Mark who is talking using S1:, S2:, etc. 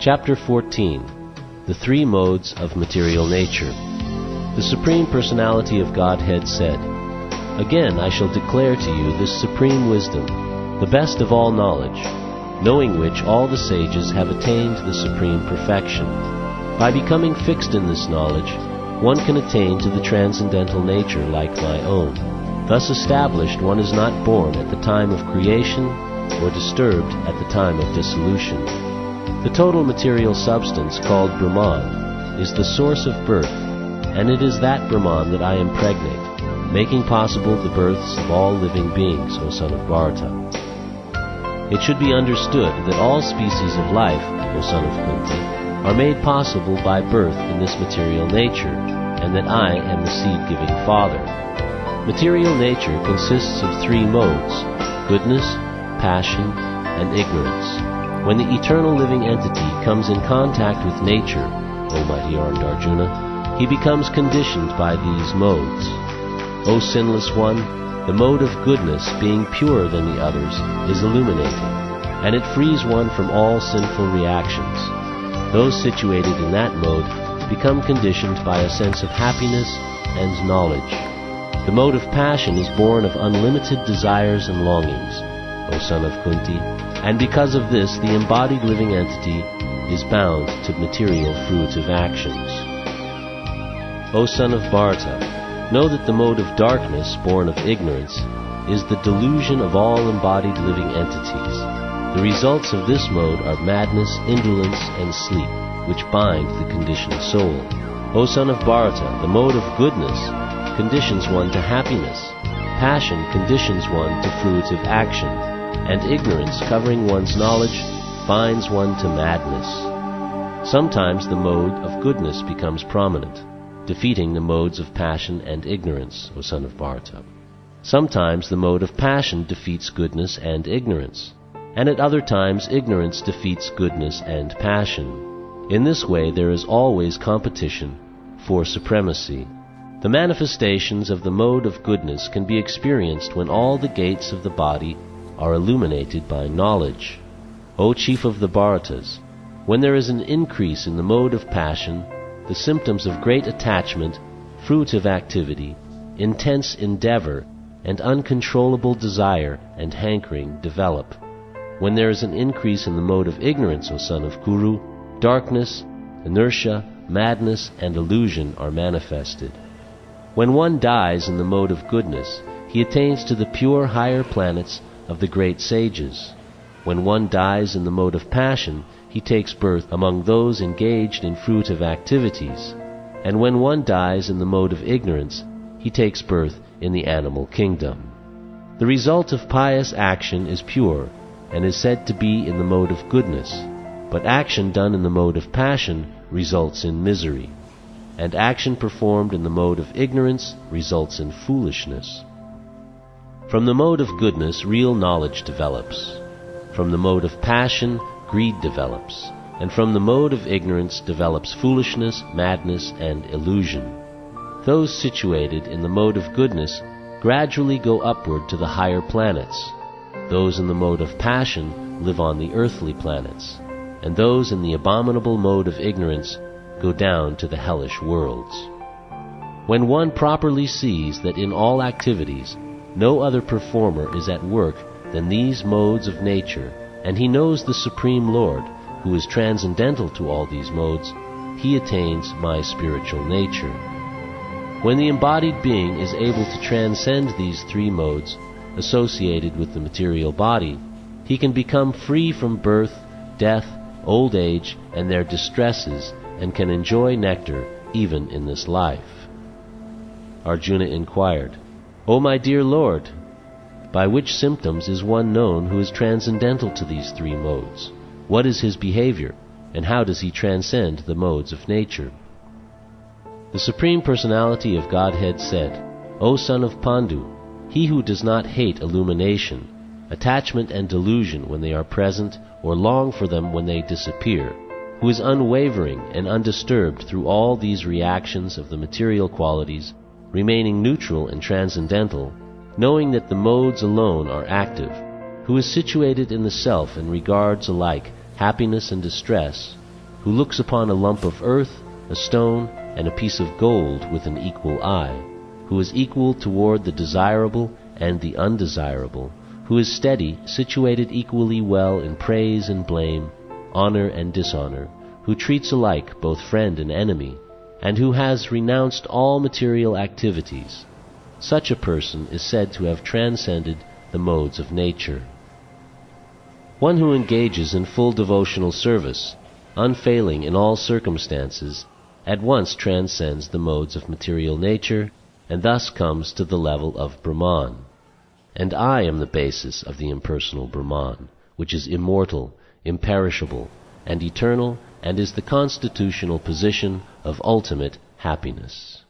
S1: Chapter 14. The Three Modes of Material Nature. The Supreme Personality of Godhead said, "Again I shall declare to you this supreme wisdom, the best of all knowledge, knowing which all the sages have attained the supreme perfection. By becoming fixed in this knowledge, one can attain to the transcendental nature like my own. Thus established, one is not born at the time of creation or disturbed at the time of dissolution. The total material substance called Brahman is the source of birth, and it is that Brahman that I impregnate, making possible the births of all living beings, O son of Bharata. It should be understood that all species of life, O son of Kunti, are made possible by birth in this material nature, and that I am the seed-giving father. Material nature consists of three modes: goodness, passion, and ignorance. When the eternal living entity comes in contact with nature, O mighty armed Arjuna, he becomes conditioned by these modes. O sinless one, the mode of goodness, being purer than the others, is illuminating, and it frees one from all sinful reactions. Those situated in that mode become conditioned by a sense of happiness and knowledge. The mode of passion is born of unlimited desires and longings, O son of Kunti, and because of this the embodied living entity is bound to material fruitive actions. O son of Bharata, know that the mode of darkness, born of ignorance, is the delusion of all embodied living entities. The results of this mode are madness, indolence, and sleep, which bind the conditioned soul. O son of Bharata, the mode of goodness conditions one to happiness, passion conditions one to fruitive action, and ignorance, covering one's knowledge, binds one to madness. Sometimes the mode of goodness becomes prominent, defeating the modes of passion and ignorance, O son of Bharata. Sometimes the mode of passion defeats goodness and ignorance, and at other times ignorance defeats goodness and passion. In this way there is always competition for supremacy. The manifestations of the mode of goodness can be experienced when all the gates of the body are illuminated by knowledge. O chief of the Bharatas, when there is an increase in the mode of passion, the symptoms of great attachment, fruitive activity, intense endeavor, and uncontrollable desire and hankering develop. When there is an increase in the mode of ignorance, O son of Kuru, darkness, inertia, madness, and illusion are manifested. When one dies in the mode of goodness, he attains to the pure higher planets of the great sages. When one dies in the mode of passion, he takes birth among those engaged in fruitive activities, and when one dies in the mode of ignorance, he takes birth in the animal kingdom. The result of pious action is pure, and is said to be in the mode of goodness, but action done in the mode of passion results in misery, and action performed in the mode of ignorance results in foolishness. From the mode of goodness, real knowledge develops. From the mode of passion, greed develops, and from the mode of ignorance develops foolishness, madness, and illusion. Those situated in the mode of goodness gradually go upward to the higher planets. Those in the mode of passion live on the earthly planets, and those in the abominable mode of ignorance go down to the hellish worlds. When one properly sees that in all activities no other performer is at work than these modes of nature, and he knows the Supreme Lord, who is transcendental to all these modes, he attains my spiritual nature. When the embodied being is able to transcend these three modes associated with the material body, he can become free from birth, death, old age, and their distresses, and can enjoy nectar even in this life. Arjuna inquired, "O my dear Lord, by which symptoms is one known who is transcendental to these three modes? What is his behavior, and how does he transcend the modes of nature?" The Supreme Personality of Godhead said, "O son of Pandu, he who does not hate illumination, attachment and delusion when they are present, or long for them when they disappear, who is unwavering and undisturbed through all these reactions of the material qualities, remaining neutral and transcendental, knowing that the modes alone are active, who is situated in the self and regards alike happiness and distress, who looks upon a lump of earth, a stone, and a piece of gold with an equal eye, who is equal toward the desirable and the undesirable, who is steady, situated equally well in praise and blame, honor and dishonor, who treats alike both friend and enemy, and who has renounced all material activities. Such a person is said to have transcended the modes of nature. One who engages in full devotional service, unfailing in all circumstances, at once transcends the modes of material nature, and thus comes to the level of Brahman. And I am the basis of the impersonal Brahman, which is immortal, imperishable, and eternal, and is the constitutional position of ultimate happiness.